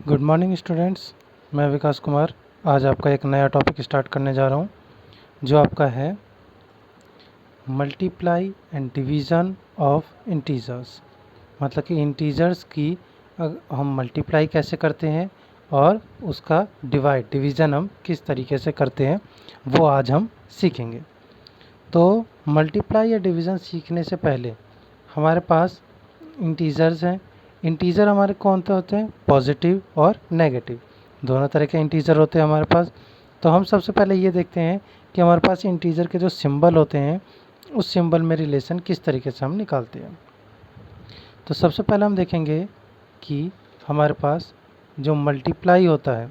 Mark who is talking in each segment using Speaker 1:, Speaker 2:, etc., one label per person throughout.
Speaker 1: Good morning students. मैं विकास कुमार आज आपका एक नया टॉपिक स्टार्ट करने जा रहा हूँ जो आपका है multiply and division of integers. मतलब कि इंटीजर्स की हम मल्टीप्लाई कैसे करते हैं और उसका डिवीज़न हम किस तरीके से करते हैं वो आज हम सीखेंगे। तो मल्टीप्लाई या डिवीज़न सीखने से पहले हमारे पास इंटीजर्स हैं। इंटीजर हमारे कौन से होते हैं? पॉजिटिव और नेगेटिव, दोनों तरह के इंटीजर होते हैं हमारे पास। तो हम सबसे पहले ये देखते हैं कि हमारे पास इंटीजर के जो सिंबल होते हैं उस सिंबल में रिलेशन किस तरीके से हम निकालते हैं। तो सबसे पहले हम देखेंगे कि हमारे पास जो मल्टीप्लाई होता है,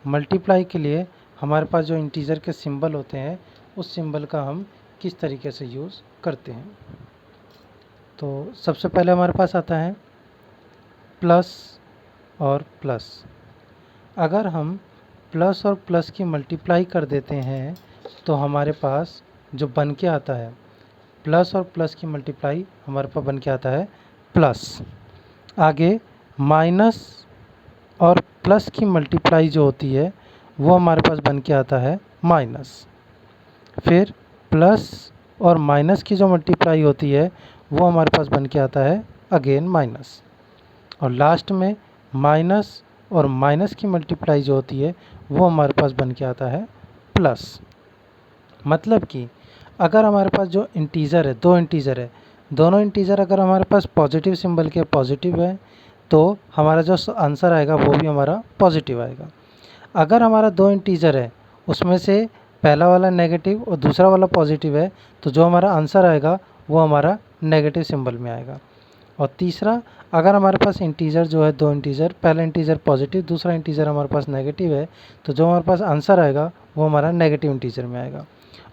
Speaker 1: मल्टीप्लाई के लिए हमारे पास जो इंटीजर के सिंबल होते हैं उस सिंबल का हम किस तरीके से यूज़ करते हैं। तो सबसे पहले हमारे पास आता है प्लस और प्लस। अगर हम प्लस और प्लस की मल्टीप्लाई कर देते हैं तो हमारे पास जो बन के आता है, प्लस और प्लस की मल्टीप्लाई हमारे पास बन के आता है प्लस। आगे माइनस और प्लस की मल्टीप्लाई जो होती है वो हमारे पास बन के आता है माइनस। फिर प्लस और माइनस की जो मल्टीप्लाई होती है वो हमारे पास बन के आता है अगेन माइनस। और लास्ट में माइनस और माइनस की मल्टीप्लाई जो होती है वो हमारे पास बन के आता है प्लस। मतलब कि अगर हमारे पास जो इंटीजर है, दो इंटीजर है, दोनों इंटीजर अगर हमारे पास पॉजिटिव सिंबल के पॉजिटिव है तो हमारा जो आंसर आएगा वो भी हमारा पॉजिटिव आएगा। अगर हमारा दो इंटीजर है उसमें से पहला वाला नेगेटिव और दूसरा वाला पॉजिटिव है तो जो हमारा आंसर आएगा वो हमारा नेगेटिव सिंबल में आएगा। और तीसरा, अगर हमारे पास इंटीजर जो है, दो इंटीजर, पहला इंटीजर पॉजिटिव, दूसरा इंटीजर हमारे पास नेगेटिव है तो जो हमारे पास आंसर आएगा वो हमारा नेगेटिव इंटीजर में आएगा।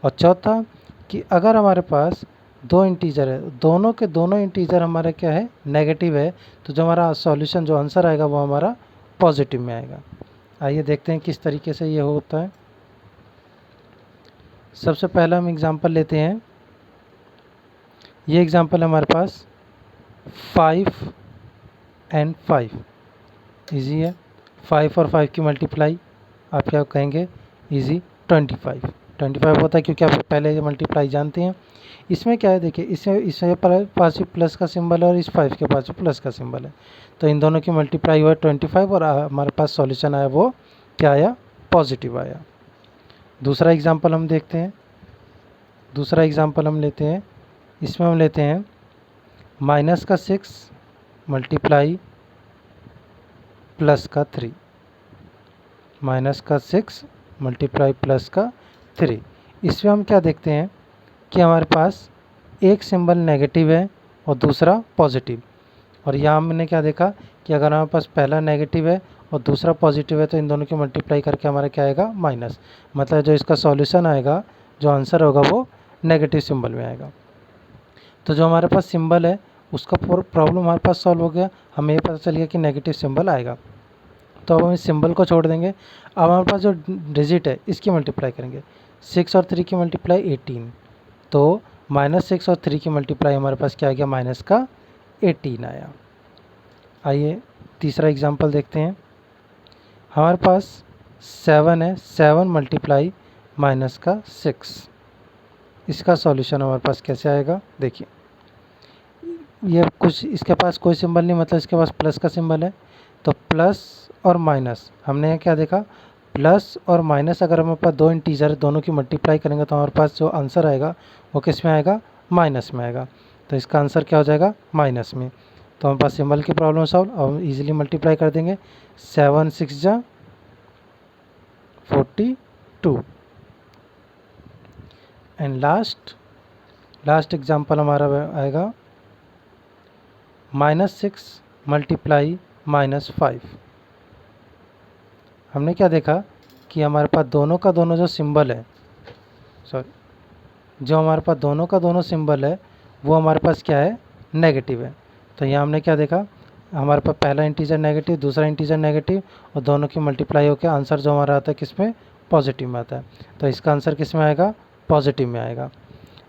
Speaker 1: और चौथा कि अगर हमारे पास दो इंटीजर है, दोनों के दोनों इंटीजर हमारे क्या है? नेगेटिव है, तो जो हमारा सॉल्यूशन जो आंसर आएगा वो हमारा पॉजिटिव में आएगा। आइए देखते हैं किस तरीके से ये होता है। सबसे पहला हम एग्जांपल लेते हैं। ये एग्जांपल हमारे पास 5 एंड 5 ईजी है। 5 और 5 की मल्टीप्लाई आप क्या कहेंगे? ईजी। 25 होता है क्योंकि आप पहले ये मल्टीप्लाई जानते हैं। इसमें क्या है, देखिए इसमें पास भी प्लस का सिंबल है और इस 5 के पास भी प्लस का सिंबल है, तो इन दोनों की मल्टीप्लाई हुआ 25 और हमारे पास सॉल्यूशन आया वो क्या आया? पॉजिटिव आया। दूसरा एग्जाम्पल हम देखते हैं। दूसरा एग्जाम्पल हम लेते हैं, इसमें हम लेते हैं माइनस का 6 मल्टीप्लाई प्लस का 3, माइनस का 6 मल्टीप्लाई प्लस का 3। इसमें हम क्या देखते हैं कि हमारे पास एक सिंबल नेगेटिव है और दूसरा पॉजिटिव। और यहाँ हमने क्या देखा कि अगर हमारे पास पहला नेगेटिव है और दूसरा पॉजिटिव है तो इन दोनों की मल्टीप्लाई करके हमारा क्या आएगा? माइनस। मतलब जो इसका सॉल्यूशन आएगा, जो आंसर होगा वो नेगेटिव सिंबल में आएगा। तो जो हमारे पास सिंबल है उसका प्रॉब्लम हमारे पास सॉल्व हो गया। हमें ये पता चल गया कि नेगेटिव सिंबल आएगा, तो अब हम इस सिंबल को छोड़ देंगे। अब हमारे पास जो डिजिट है इसकी मल्टीप्लाई करेंगे। 6 और 3 की मल्टीप्लाई 18, तो -6 और 3 की मल्टीप्लाई हमारे पास क्या आ गया? माइनस का 18 आया। आइए तीसरा एग्जांपल देखते हैं। हमारे पास 7 है, 7 मल्टीप्लाई माइनस का 6। इसका सॉल्यूशन हमारे पास कैसे आएगा? देखिए ये कुछ इसके पास कोई सिंबल नहीं, मतलब इसके पास प्लस का सिंबल है, तो प्लस और माइनस हमने यहाँ क्या देखा? प्लस और माइनस अगर हमारे पास दो इंटीजर दोनों की मल्टीप्लाई करेंगे तो हमारे पास जो आंसर आएगा वो किस में आएगा? माइनस में आएगा। तो इसका आंसर क्या हो जाएगा? माइनस में। तो हमारे पास सिंबल की प्रॉब्लम सॉल्व। अब हम ईजिली मल्टीप्लाई कर देंगे। 7 6 जा 42 एंड लास्ट एग्जाम्पल हमारा आएगा -6 मल्टीप्लाई -5। हमने क्या देखा कि हमारे पास दोनों का दोनों जो सिंबल है, जो हमारे पास दोनों का दोनों सिंबल है वो हमारे पास क्या है? नेगेटिव है। तो यहाँ हमने क्या देखा? हमारे पास पहला इंटीजर नेगेटिव, दूसरा इंटीजर नेगेटिव, और दोनों की मल्टीप्लाई होकर आंसर जो हमारा आता है किस में? पॉजिटिव में आता है। तो इसका आंसर किस में आएगा? पॉजिटिव में आएगा।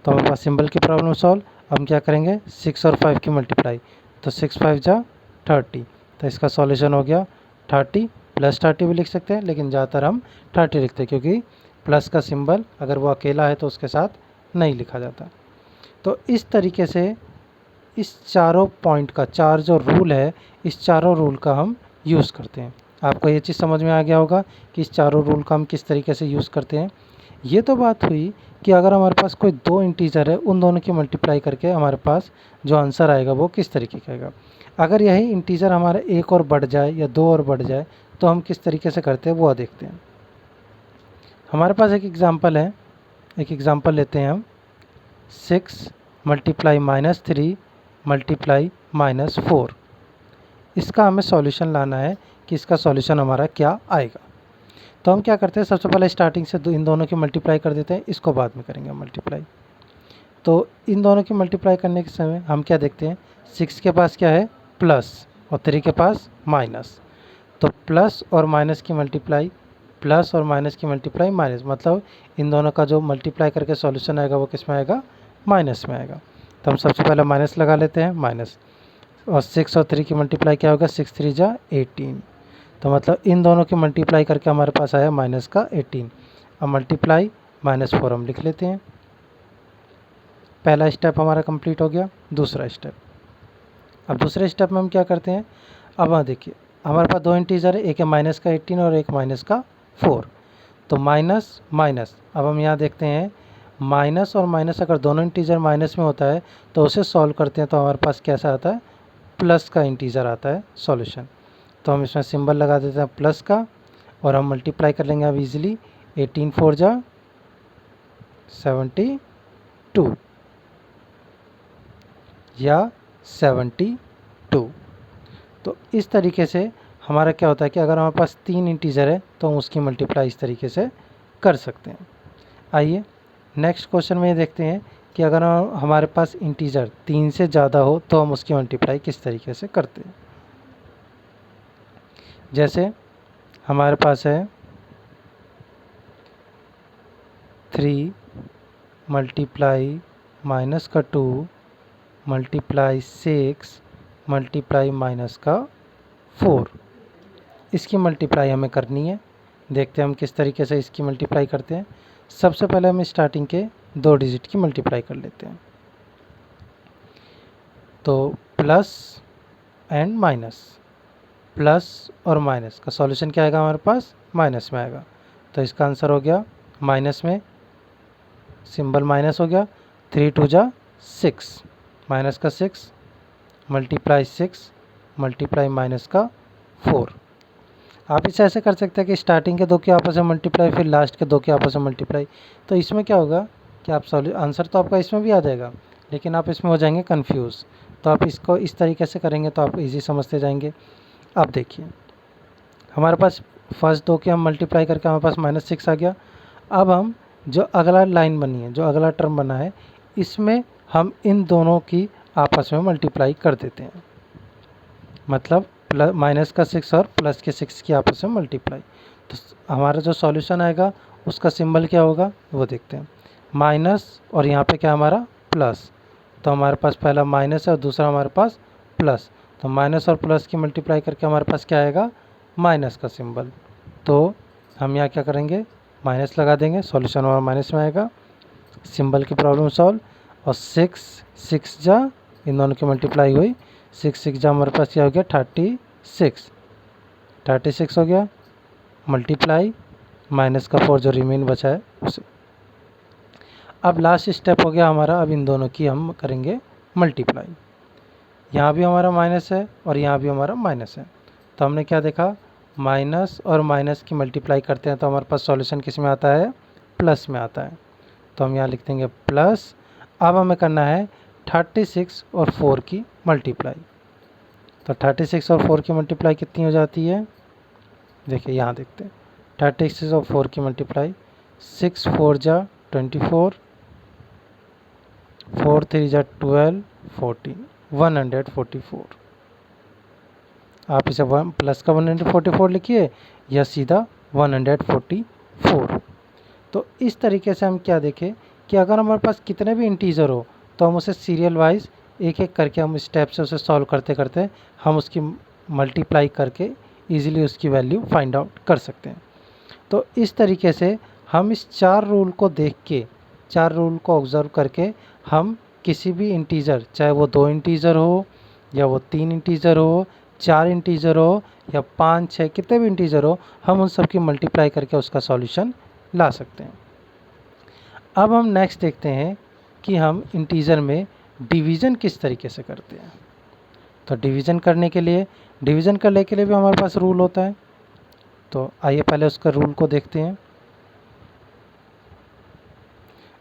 Speaker 1: तो हमारे पास सिंबल की प्रॉब्लम सॉल्व। हम क्या करेंगे? 6 और 5 की मल्टीप्लाई, तो 6 5 जा 30, तो इसका सॉल्यूशन हो गया 30 प्लस 30 भी लिख सकते हैं, लेकिन ज़्यादातर हम 30 लिखते हैं क्योंकि प्लस का सिंबल अगर वो अकेला है तो उसके साथ नहीं लिखा जाता। तो इस तरीके से इस चारों पॉइंट का, चार जो रूल है, इस चारों रूल का हम यूज़ करते हैं। आपको ये चीज़ समझ में आ गया होगा कि इस चारों रूल का हम किस तरीके से यूज़ करते हैं। ये तो बात हुई कि अगर हमारे पास कोई दो इंटीजर है, उन दोनों की मल्टीप्लाई करके हमारे पास जो आंसर आएगा वो किस तरीके का आएगा। अगर यही इंटीजर हमारा एक और बढ़ जाए या दो और बढ़ जाए तो हम किस तरीके से करते हैं वो देखते हैं। हमारे पास एक एग्ज़ाम्पल है, एक एग्ज़ाम्पल लेते हैं हम। 6 मल्टीप्लाई -3 मल्टीप्लाई -4। इसका हमें सॉल्यूशन लाना है कि इसका सॉल्यूशन हमारा क्या आएगा। तो हम क्या करते हैं, सबसे पहले स्टार्टिंग से इन दोनों की मल्टीप्लाई कर देते हैं, इसको बाद में करेंगे मल्टीप्लाई। तो इन दोनों की मल्टीप्लाई करने के समय हम क्या देखते हैं, 6 के पास क्या है प्लस और 3 के पास माइनस। तो प्लस और माइनस की मल्टीप्लाई, प्लस और माइनस की मल्टीप्लाई माइनस, मतलब इन दोनों का जो मल्टीप्लाई करके सॉल्यूशन आएगा वो किस में आएगा, माइनस में आएगा। तो हम सबसे पहले माइनस लगा लेते हैं, माइनस। और 6 और 3 की मल्टीप्लाई क्या होगा, 6 3 जा 18। तो मतलब इन दोनों की मल्टीप्लाई करके हमारे पास आया माइनस का 18। अब मल्टीप्लाई -4 हम लिख लेते हैं। पहला स्टेप हमारा कंप्लीट हो गया। दूसरा स्टेप, अब दूसरे स्टेप में हम क्या करते हैं, अब हाँ देखिए हमारे पास दो इंटीजर है, एक है माइनस का 18 और एक माइनस का 4। तो माइनस माइनस, अब हम यहाँ देखते हैं माइनस और माइनस अगर दोनों इंटीजर माइनस में होता है तो उसे सॉल्व करते हैं तो हमारे पास कैसा आता है, प्लस का इंटीजर आता है सॉल्यूशन। तो हम इसमें सिंबल लगा देते हैं प्लस का और हम मल्टीप्लाई कर लेंगे अब इजीली। 18 4 जा 72 या 72। तो इस तरीके से हमारा क्या होता है कि अगर हमारे पास तीन इंटीजर है तो हम उसकी मल्टीप्लाई इस तरीके से कर सकते हैं। आइए नेक्स्ट क्वेश्चन में देखते हैं कि अगर हमारे पास इंटीजर 3 से ज़्यादा हो तो हम उसकी मल्टीप्लाई किस तरीके से करते हैं। जैसे हमारे पास है 3 मल्टीप्लाई माइनस का 2 मल्टीप्लाई 6 मल्टीप्लाई माइनस का 4। इसकी मल्टीप्लाई हमें करनी है। देखते हैं हम किस तरीके से इसकी मल्टीप्लाई करते हैं। सबसे पहले हम स्टार्टिंग के 2 डिजिट की मल्टीप्लाई कर लेते हैं। तो प्लस एंड माइनस, प्लस और माइनस का सॉल्यूशन क्या आएगा हमारे पास, माइनस में आएगा। तो इसका आंसर हो गया माइनस में, सिंबल माइनस हो गया। 3 2 जा 6, माइनस का 6 मल्टीप्लाई 6 मल्टीप्लाई माइनस का 4। आप इसे ऐसे कर सकते हैं कि स्टार्टिंग के दो के आपस में मल्टीप्लाई फिर लास्ट के दो के आपस में मल्टीप्लाई। तो इसमें क्या होगा कि आप आंसर तो आपका इसमें भी आ जाएगा लेकिन आप इसमें हो जाएंगे कंफ्यूज। तो आप इसको इस तरीके से करेंगे तो आप इजी समझते जाएंगे। अब देखिए हमारे पास फर्स्ट दो के हम मल्टीप्लाई करके हमारे पास -6 आ गया। अब हम जो अगला लाइन बनी है, जो अगला टर्म बना है, इसमें हम इन दोनों की आपस में मल्टीप्लाई कर देते हैं। मतलब प्लस माइनस का 6 और प्लस के 6 की आपस में मल्टीप्लाई। तो हमारा जो सॉल्यूशन आएगा उसका सिंबल क्या होगा वो देखते हैं, माइनस और यहाँ पे क्या हमारा प्लस। तो हमारे पास पहला माइनस है और दूसरा हमारे पास प्लस। तो माइनस और प्लस की मल्टीप्लाई करके हमारे पास क्या आएगा, माइनस का सिंबल। तो हम यहाँ क्या करेंगे, माइनस लगा देंगे, सॉल्यूशन हमारा माइनस में आएगा। सिंबल की प्रॉब्लम सॉल्व। और 6 6 जा, इन दोनों की मल्टीप्लाई हुई, 6 6 जा हमारे पास क्या हो गया 36 हो गया। मल्टीप्लाई माइनस का 4 जो रिमेन बचा है उसे। अब लास्ट स्टेप हो गया हमारा, अब इन दोनों की हम करेंगे मल्टीप्लाई। यहाँ भी हमारा माइनस है और यहाँ भी हमारा माइनस है। तो हमने क्या देखा, माइनस और माइनस की मल्टीप्लाई करते हैं तो हमारे पास सॉल्यूशन किस में आता है, प्लस में आता है। तो हम यहाँ लिख देंगे प्लस। अब हमें करना है 36 और 4 की मल्टीप्लाई। तो 36 और 4 की मल्टीप्लाई कितनी हो जाती है, देखिए यहाँ देखते हैं। 36 और 4 की मल्टीप्लाई, 6 4 जा 24, 4 3 जा 12, 14, 144। आप इसे प्लस का 144 लिखिए या सीधा 144। तो इस तरीके से हम क्या देखें कि अगर हमारे पास कितने भी इंटीजर हो तो हम उसे सीरियल वाइज एक एक करके हम स्टेप से उसे सॉल्व करते करते हम उसकी मल्टीप्लाई करके ईज़िली उसकी वैल्यू फाइंड आउट कर सकते हैं। तो इस तरीके से हम इस 4 रूल को देख के, 4 रूल को ऑब्ज़र्व करके हम किसी भी इंटीजर, चाहे वो 2 इंटीजर हो या वो 3 इंटीजर हो, 4 इंटीजर हो या 5, 6 कितने भी इंटीजर हो, हम उन सब की मल्टीप्लाई करके उसका सॉल्यूशन ला सकते हैं। अब हम नेक्स्ट देखते हैं कि हम इंटीजर में डिवीज़न किस तरीके से करते हैं। तो डिवीज़न करने के लिए भी हमारे पास रूल होता है। तो आइए पहले उसका रूल को देखते हैं।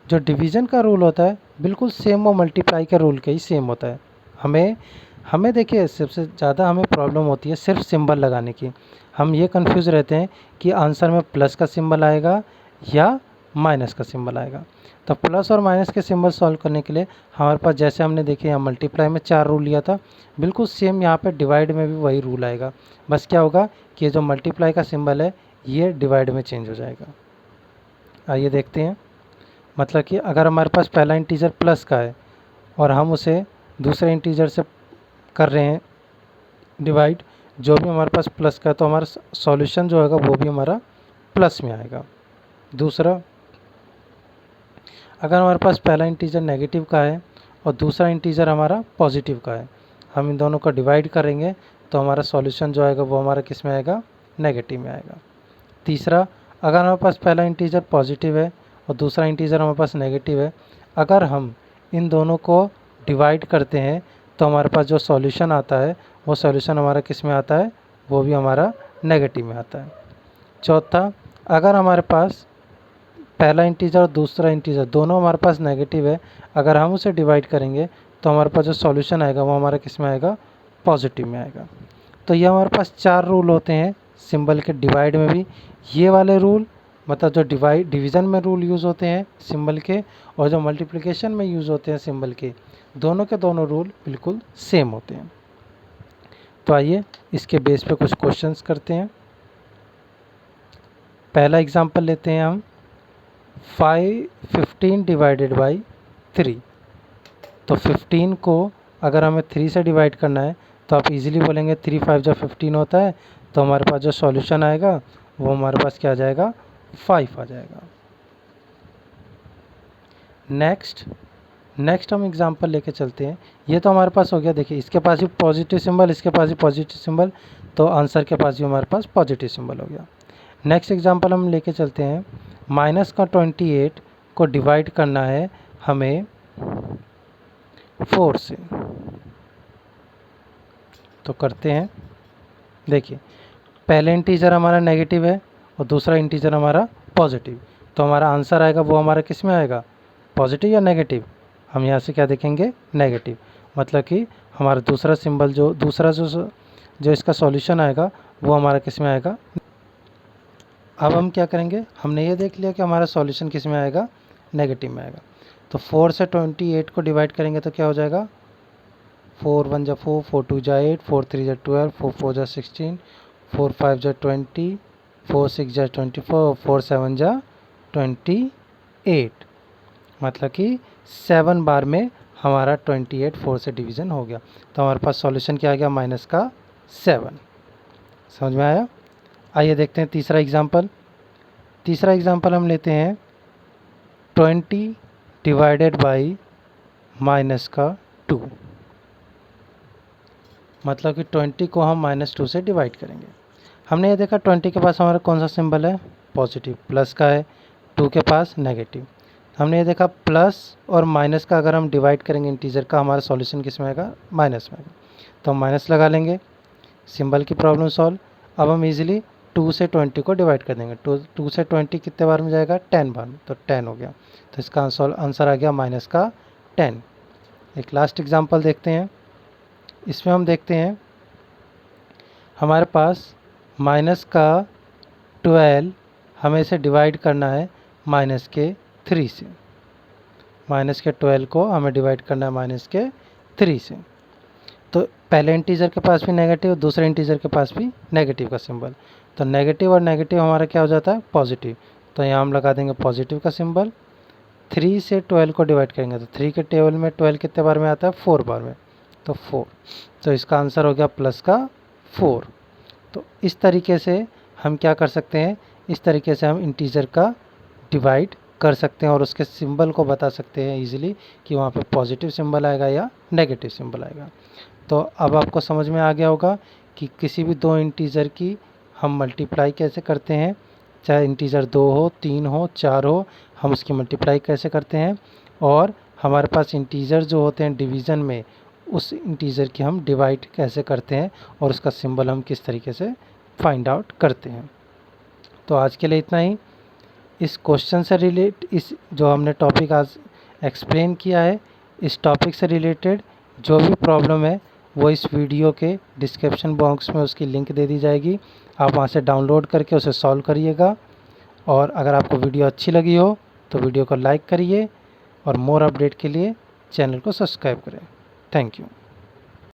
Speaker 1: जो डिवीज़न का रूल होता है बिल्कुल सेम वो मल्टीप्लाई के रूल के ही सेम होता है। हमें देखिए सबसे ज़्यादा हमें प्रॉब्लम होती है सिर्फ सिंबल लगाने की। हम ये कंफ्यूज रहते हैं कि आंसर में प्लस का सिंबल आएगा या माइनस का सिंबल आएगा। तो प्लस और माइनस के सिंबल सॉल्व करने के लिए हमारे पास, जैसे हमने देखे यहाँ मल्टीप्लाई में 4 रूल लिया था, बिल्कुल सेम यहाँ पे डिवाइड में भी वही रूल आएगा। बस क्या होगा कि ये जो मल्टीप्लाई का सिंबल है ये डिवाइड में चेंज हो जाएगा। आइए देखते हैं। मतलब कि अगर हमारे पास पहला इंटीजर प्लस का है और हम उसे दूसरे इंटीजर से कर रहे हैं डिवाइड, जो भी हमारे पास प्लस का है, तो हमारा सॉल्यूशन जो होगा वो भी हमारा प्लस में आएगा। दूसरा, अगर हमारे पास पहला इंटीजर नेगेटिव का है और दूसरा इंटीजर हमारा पॉजिटिव का है, हम इन दोनों को डिवाइड करेंगे तो हमारा सॉल्यूशन जो आएगा वो हमारा किस में आएगा, नेगेटिव में आएगा। तीसरा, अगर हमारे पास पहला इंटीजर पॉजिटिव है और दूसरा इंटीजर हमारे पास नेगेटिव है, अगर हम इन दोनों को डिवाइड करते हैं तो हमारे पास जो सॉल्यूशन आता है वो सॉल्यूशन हमारा किस में आता है, वो भी हमारा नेगेटिव में आता है। चौथा, अगर हमारे पास पहला इंटीजर और दूसरा इंटीजर दोनों हमारे पास नेगेटिव है, अगर हम उसे डिवाइड करेंगे तो हमारे पास जो सॉल्यूशन आएगा वो हमारा किस में आएगा, पॉजिटिव में आएगा। तो ये हमारे पास 4 रूल होते हैं सिंबल के डिवाइड में भी। ये वाले रूल मतलब जो डिवीज़न में रूल यूज़ होते हैं सिंबल के, और जो मल्टीप्लिकेशन में यूज़ होते हैं सिंबल के दोनों रूल बिल्कुल सेम होते हैं। तो आइए इसके बेस पे कुछ क्वेश्चंस करते हैं। पहला एग्जांपल लेते हैं हम 15 डिवाइडेड बाई 3। तो 15 को अगर हमें 3 से डिवाइड करना है तो आप इजीली बोलेंगे 3 5 जो 15 होता है, तो हमारे पास जो सॉल्यूशन आएगा वो हमारे पास क्या आ जाएगा, 5 आ जाएगा। नेक्स्ट हम एग्जांपल लेके चलते हैं। ये तो हमारे पास हो गया, देखिए इसके पास भी पॉजिटिव सिंबल, इसके पास भी पॉजिटिव सिंबल, तो आंसर के पास भी हमारे पास पॉजिटिव सिंबल हो गया। नेक्स्ट एग्जांपल हम लेके चलते हैं। माइनस का 28 को डिवाइड करना है हमें 4 से। तो करते हैं। देखिए पहले इंटीजर हमारा नेगेटिव है और दूसरा इंटीजर हमारा पॉजिटिव, तो हमारा आंसर आएगा वो हमारा किस में आएगा, पॉजिटिव या नेगेटिव। हम यहाँ से क्या देखेंगे, नेगेटिव। मतलब कि हमारा दूसरा सिंबल जो इसका सॉल्यूशन आएगा वो हमारा किस में आएगा। अब हम क्या करेंगे, हमने ये देख लिया कि हमारा सॉल्यूशन किस में आएगा, नेगेटिव में आएगा। तो 4 से 28 को डिवाइड करेंगे तो क्या हो जाएगा, 4 1 जा 4, 4 2 जा 8, 4 3 जा 12, 4 4 जा 16, 4 5 जा 20, 4 6 जा 24, 4 7 जा 28। मतलब कि 7 बार में हमारा 28 4 से डिवीज़न हो गया। तो हमारे पास सॉल्यूशन क्या आ गया, माइनस का 7। समझ में आया। आइए देखते हैं तीसरा एग्जाम्पल हम लेते हैं 20 डिवाइडेड बाई माइनस का 2। मतलब कि 20 को हम -2 से डिवाइड करेंगे। हमने ये देखा 20 के पास हमारा कौन सा सिंबल है, पॉजिटिव, प्लस का है, 2 के पास नेगेटिव। हमने ये देखा प्लस और माइनस का अगर हम डिवाइड करेंगे इंटीजर का, हमारा सॉल्यूशन किस में आएगा, माइनस में आएगा। तो हम माइनस लगा लेंगे, सिंबल की प्रॉब्लम सॉल्व। अब हम इजीली 2 से 20 को डिवाइड कर देंगे। 2 से 20 कितने बार में जाएगा, 10 बार में, तो 10 हो गया। तो इसका आंसर आ गया माइनस का 10। एक लास्ट एग्जांपल देखते हैं। इसमें हम देखते हैं हमारे पास माइनस का 12 हमें इसे डिवाइड करना है माइनस के 3 से। माइनस के 12 को हमें डिवाइड करना है माइनस के 3 से। तो पहले इंटीजर के पास भी नेगेटिव, दूसरे इंटीजर के पास भी नेगेटिव का सिंबल। तो नेगेटिव और नेगेटिव हमारा क्या हो जाता है, पॉजिटिव। तो यहाँ हम लगा देंगे पॉजिटिव का सिंबल। 3 से 12 को डिवाइड करेंगे तो 3 के टेबल में 12 कितने बार में आता है, 4 बार में, तो 4। तो इसका आंसर हो गया प्लस का 4। तो इस तरीके से हम क्या कर सकते हैं, इस तरीके से हम इंटीजर का डिवाइड कर सकते हैं और उसके सिंबल को बता सकते हैं इजीली कि वहाँ पे पॉजिटिव सिंबल आएगा या नेगेटिव सिंबल आएगा। तो अब आपको समझ में आ गया होगा कि किसी भी दो इंटीजर की हम मल्टीप्लाई कैसे करते हैं, चाहे इंटीजर 2 हो, 3 हो, 4 हो, हम उसकी मल्टीप्लाई कैसे करते हैं, और हमारे पास इंटीजर जो होते हैं डिवीज़न में, उस इंटीजर की हम डिवाइड कैसे करते हैं और उसका सिंबल हम किस तरीके से फाइंड आउट करते हैं। तो आज के लिए इतना ही। इस क्वेश्चन से इस जो हमने टॉपिक आज एक्सप्लेन किया है, इस टॉपिक से रिलेटेड जो भी प्रॉब्लम है वो इस वीडियो के डिस्क्रिप्शन बॉक्स में उसकी लिंक दे दी जाएगी, आप वहाँ से डाउनलोड करके उसे सॉल्व करिएगा। और अगर आपको वीडियो अच्छी लगी हो तो वीडियो को लाइक करिए और मोर अपडेट के लिए चैनल को सब्सक्राइब करें। Thank you.